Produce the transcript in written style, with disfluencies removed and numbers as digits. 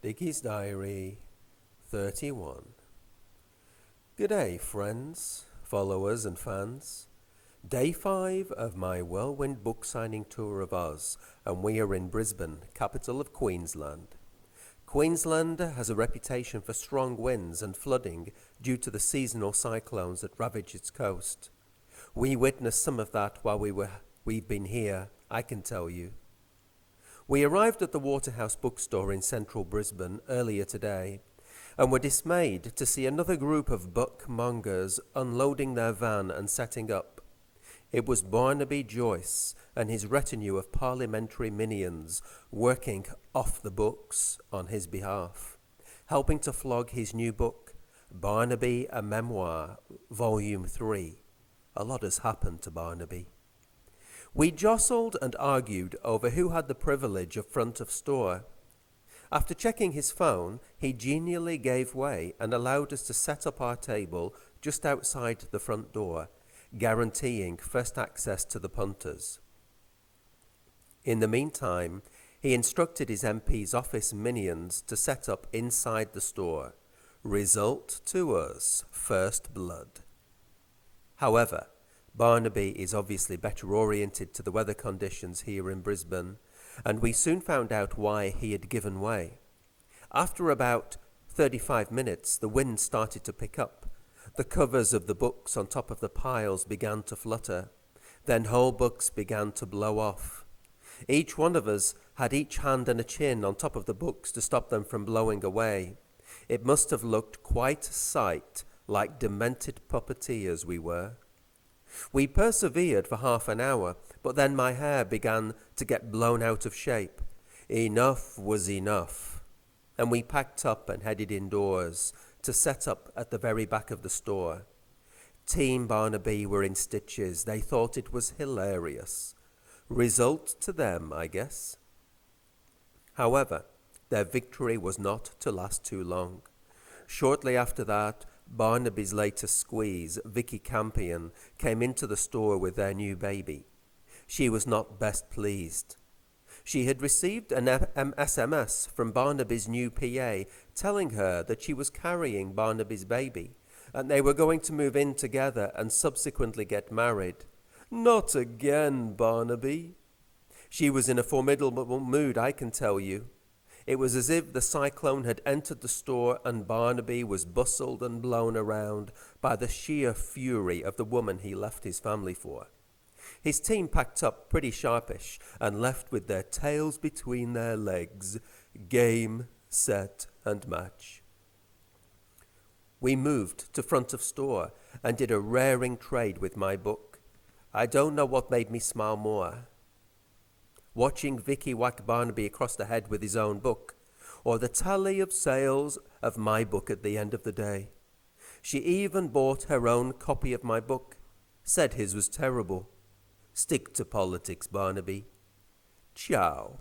Dickie's Diary 31. G'day friends, followers and fans. Day 5 of my whirlwind book signing tour of Oz, and we are in Brisbane, capital of Queensland. Queensland has a reputation for strong winds and flooding due to the seasonal cyclones that ravage its coast. We witnessed some of that while we've been here, I can tell you. We arrived at the Waterhouse bookstore in central Brisbane earlier today and were dismayed to see another group of bookmongers unloading their van and setting up. It was Barnaby Joyce and his retinue of parliamentary minions working off the books on his behalf, helping to flog his new book, Barnaby, a Memoir, Volume 3. A lot has happened to Barnaby. We jostled and argued over who had the privilege of front of store. After checking his phone, he genially gave way and allowed us to set up our table just outside the front door, guaranteeing first access to the punters. In the meantime, he instructed his MP's office minions to set up inside the store. Result to us, first blood. However, Barnaby is obviously better oriented to the weather conditions here in Brisbane, and we soon found out why he had given way. After about 35 minutes, the wind started to pick up. The covers of the books on top of the piles began to flutter. Then whole books began to blow off. Each one of us had each hand and a chin on top of the books to stop them from blowing away. It must have looked quite a sight like demented puppeteers we were. We persevered for half an hour, but then my hair began to get blown out of shape. Enough was enough, and we packed up and headed indoors to set up at the very back of the store. Team Barnaby were in stitches. They thought it was hilarious. Result to them, I guess. However, their victory was not to last too long. Shortly after that, Barnaby's latest squeeze, Vicky Campion, came into the store with their new baby. She was not best pleased. She had received an SMS from Barnaby's new PA telling her that she was carrying Barnaby's baby, and they were going to move in together and subsequently get married. Not again, Barnaby. She was in a formidable mood, I can tell you. It was as if the cyclone had entered the store and Barnaby was bustled and blown around by the sheer fury of the woman he left his family for. His team packed up pretty sharpish and left with their tails between their legs. Game, set, and match. We moved to front of store and did a raring trade with my book. I don't know what made me smile more. Watching Vicky whack Barnaby across the head with his own book, or the tally of sales of my book at the end of the day. She even bought her own copy of my book, said his was terrible. Stick to politics, Barnaby. Ciao.